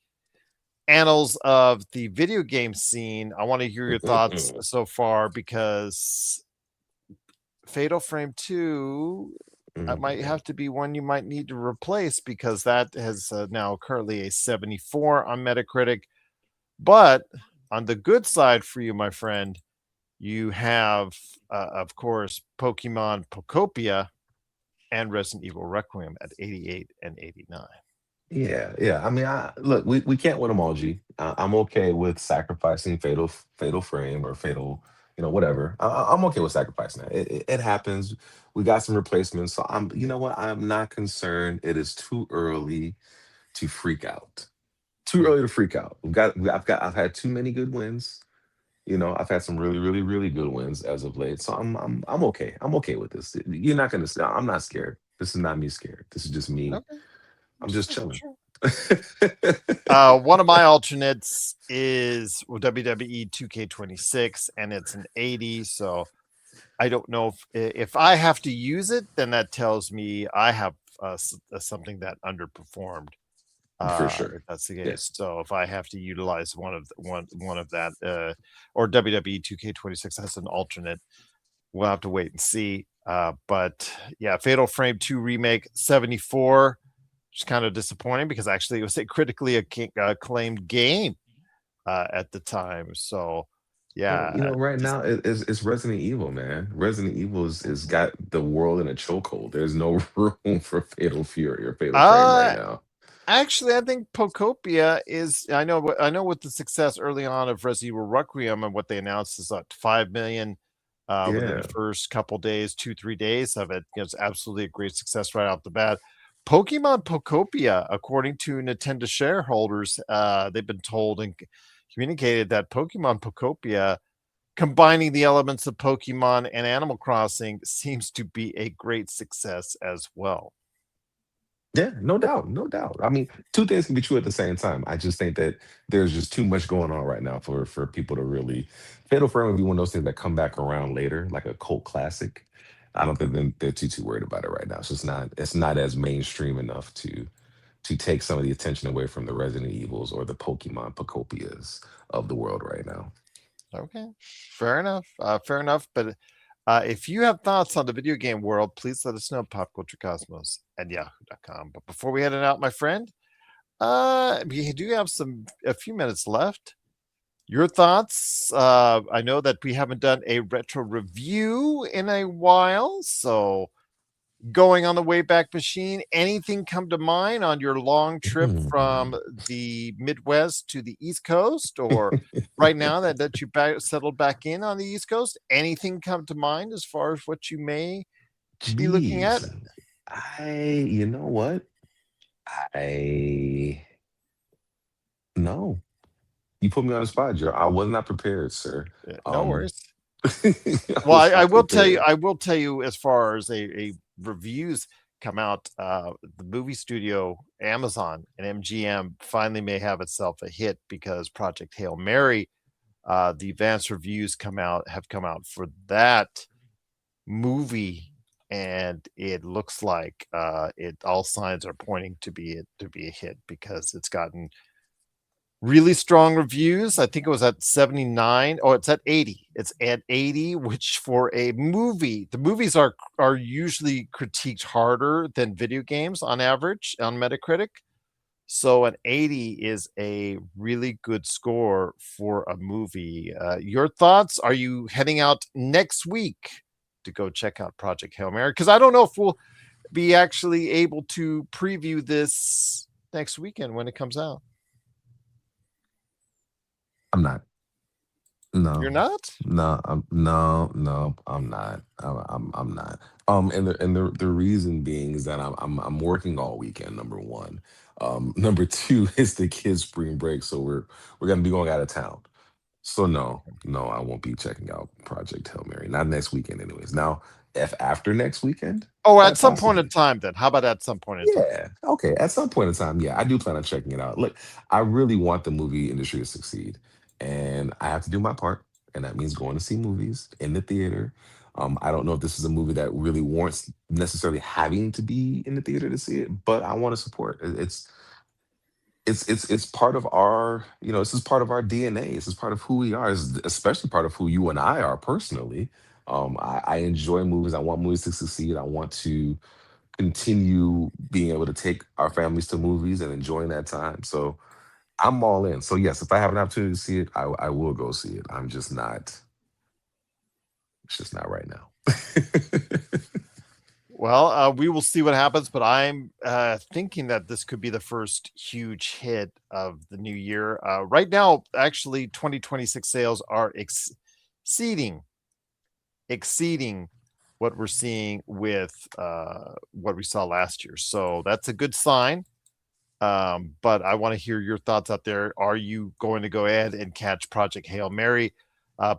annals of the video game scene, I want to hear your thoughts so far, because Fatal Frame 2 might have to be one you might need to replace, because that has now currently a 74 on Metacritic. But on the good side for you, my friend, you have, of course, Pokemon Pocopia and Resident Evil Requiem at 88 and 89. Yeah, yeah. I mean, look, we can't win them all, G. I'm okay with sacrificing Fatal Frame or Fatal, whatever. I'm okay with sacrificing that. It happens. We got some replacements, so you know what? I'm not concerned. It is too early to freak out. Too early to freak out. I've had too many good wins. I've had some really, really, really good wins as of late. So I'm okay. I'm okay with this. You're not gonna. I'm not scared. This is not me scared. This is just me. Okay. I'm just chilling. One of my alternates is WWE 2k26, and it's an 80. So I don't know if I have to use it, then that tells me I have something that underperformed. For sure. If that's the case. Yeah. So if I have to utilize one of that, or WWE 2k26 as an alternate, we'll have to wait and see. But yeah, Fatal Frame 2 remake 74. Which is kind of disappointing, because actually it was a critically acclaimed game at the time. So yeah, Right now it's Resident Evil, man. Resident Evil is got the world in a chokehold. There's no room for Fatal Fury or Fatal Frame right now. Actually, I think Pocopia is. I know with the success early on of Resident Evil Requiem, and what they announced is 5 million within Yeah. the first couple days, 2-3 days of it. It's absolutely a great success right off the bat. Pokemon Pocopia, according to Nintendo shareholders, they've been told and communicated that Pokemon Pocopia, combining the elements of Pokemon and Animal Crossing, seems to be a great success as well. Yeah, no doubt, no doubt. I mean, two things can be true at the same time. I just think that there's just too much going on right now for people to really. Fatal Frame would be one of those things that come back around later, like a cult classic. I don't think they're too worried about it right now. It's not as mainstream enough to take some of the attention away from the Resident Evils or the Pokemon Pocopias of the world right now. Okay, fair enough. Fair enough. But if you have thoughts on the video game world, please let us know. Popculturecosmos at yahoo.com. But before we head it out, my friend, we do have a few minutes left. Your thoughts? I know that we haven't done a retro review in a while, so going on the Wayback Machine, anything come to mind on your long trip from the Midwest to the East Coast, or right now that you settled back in on the East Coast? Anything come to mind as far as what you may be looking at? You know what? I no. You put me on the spot, Joe. I was not prepared, sir. No worries. I Well, was I not will tell you. prepared. I will tell you, as far as a reviews come out, the movie studio Amazon and MGM finally may have itself a hit, because Project Hail Mary, the advanced reviews have come out for that movie, and it looks like all signs are pointing to be a hit, because it's gotten really strong reviews. I think it was at 79. Oh, it's at 80. It's at 80, which for a movie, the movies are usually critiqued harder than video games on average on Metacritic. So an 80 is a really good score for a movie. Your thoughts? Are you heading out next week to go check out Project Hail Mary? Because I don't know if we'll be actually able to preview this next weekend when it comes out. I'm not. No. You're not? No, I'm not. I'm not. And the reason being is that I'm working all weekend. Number one. Number two is the kids' spring break, so we're gonna be going out of town. So no, I won't be checking out Project Hail Mary. Not next weekend, anyways. Now, if after next weekend. Oh, at Quite some point in possibly. time, then. How about at some point in time? Yeah. Okay. At some point in time, yeah, I do plan on checking it out. Look, I really want the movie industry to succeed, and I have to do my part, and that means going to see movies in the theater. I don't know if this is a movie that really warrants necessarily having to be in the theater to see it, but I want to support. It's part of our, this is part of our DNA. This is part of who we are. It's especially part of who you and I are personally. I enjoy movies. I want movies to succeed. I want to continue being able to take our families to movies and enjoying that time. So I'm all in. So yes, if I have an opportunity to see it, I will go see it. I'm just not. It's just not right now. Well, we will see what happens, but I'm thinking that this could be the first huge hit of the new year. Right now, actually, 2026 sales are exceeding what we're seeing with what we saw last year. So that's a good sign. But I want to hear your thoughts out there. Are you going to go ahead and catch Project Hail Mary?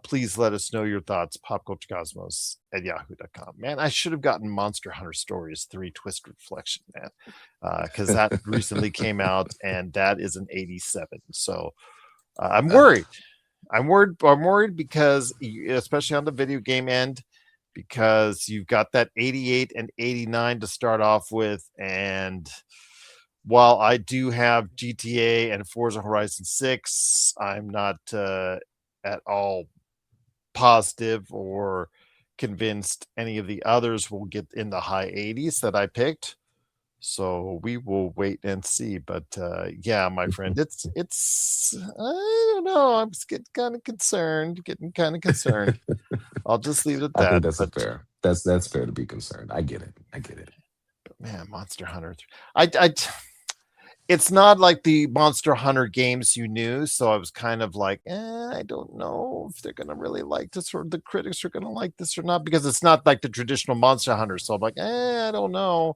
Please let us know your thoughts. popculturecosmos@yahoo.com. Man, I should have gotten Monster Hunter Stories 3 Twist Reflection, man, because that recently came out, and that is an 87. So I'm worried. I'm worried because, especially on the video game end, because you've got that 88 and 89 to start off with, and while I do have GTA and Forza Horizon 6, I'm not at all positive or convinced any of the others will get in the high 80s that I picked. So we will wait and see. But yeah, my friend, it's I don't know. I'm just getting kind of concerned. I'll just leave it at I think that. that's a But fair. That's fair to be concerned. I get it. I get it. man, Monster Hunter. I it's not like the Monster Hunter games you knew, so I was kind of like, I don't know if they're gonna really like this, or the critics are gonna like this or not, because it's not like the traditional Monster Hunter. So I'm like, I don't know.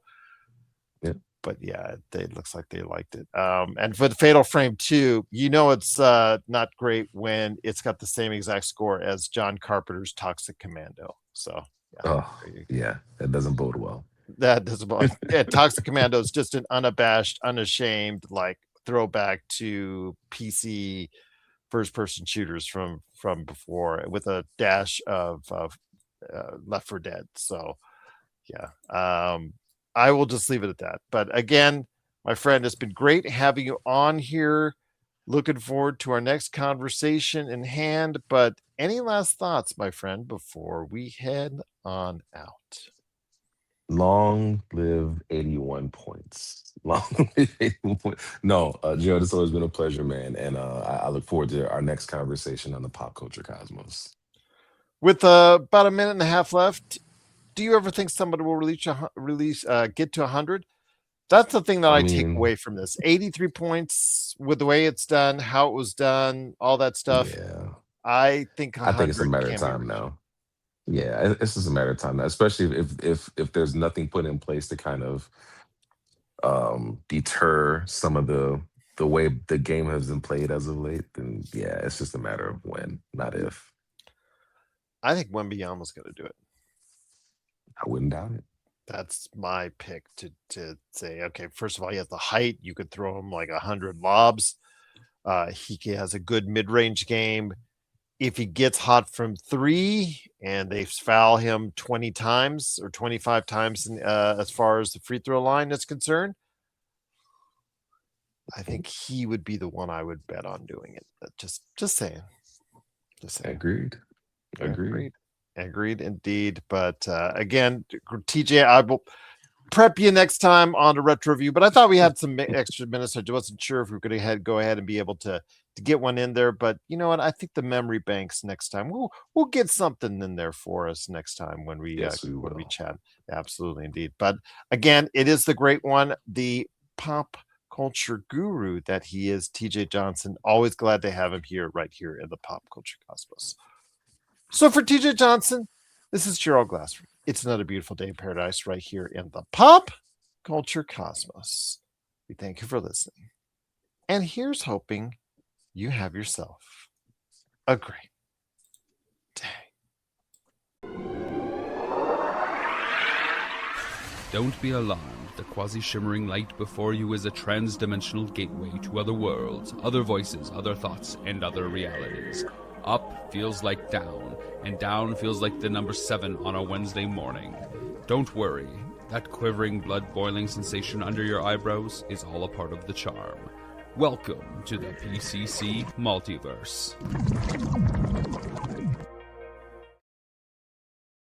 Yeah. But yeah, it looks like they liked it. And for the Fatal Frame 2, it's not great when it's got the same exact score as John Carpenter's Toxic Commando. So yeah, Oh, yeah. That doesn't bode well. that does about yeah, Toxic Commando is just an unabashed, unashamed like throwback to PC first person shooters from before, with a dash of Left 4 Dead. So yeah, I will just leave it at that. But again, my friend, it's been great having you on here. Looking forward to our next conversation in hand. But any last thoughts, my friend, before we head on out? Long live 81 points. Long live 81 points. No, Gerald, it's always been a pleasure, man. And I look forward to our next conversation on the Pop Culture Cosmos. With about a minute and a half left, do you ever think somebody will get to 100? That's the thing that I I take mean, away from this. 83 points with the way it's done, how it was done, all that stuff. yeah, I think I think it's a 100 matter of can be time reached. now. Yeah, it's just a matter of time now, especially if there's nothing put in place to kind of deter some of the way the game has been played as of late, then yeah, it's just a matter of when, not if. I think Wembanyama's going to do it. I wouldn't doubt it. That's my pick to say, okay, first of all, he has the height. You could throw him like 100 lobs. He has a good mid-range game. If he gets hot from 3 and they foul him 20 times or 25 times as far as the free throw line is concerned, I think he would be the one I would bet on doing it. But just saying. Just saying. Agreed. Agreed indeed. But again, TJ, I will prep you next time on the retro review. But I thought we had some extra minutes. I wasn't sure if we were going to go ahead and be able to get one in there. But you know what? I think the memory banks next time we'll get something in there for us next time when we when we chat. Absolutely indeed. But again, it is the great one, the pop culture guru that he is, TJ Johnson. Always glad to have him here, right here in the Pop Culture Cosmos. So for TJ Johnson, this is Gerald Glassford. It's another beautiful day in paradise right here in the Pop Culture Cosmos. We thank you for listening. And here's hoping you have yourself a great day. Don't be alarmed. The quasi-shimmering light before you is a trans-dimensional gateway to other worlds, other voices, other thoughts, and other realities. Up feels like down, and down feels like the number 7 on a Wednesday morning. Don't worry. That quivering, blood-boiling sensation under your eyebrows is all a part of the charm. Welcome to the PCC Multiverse.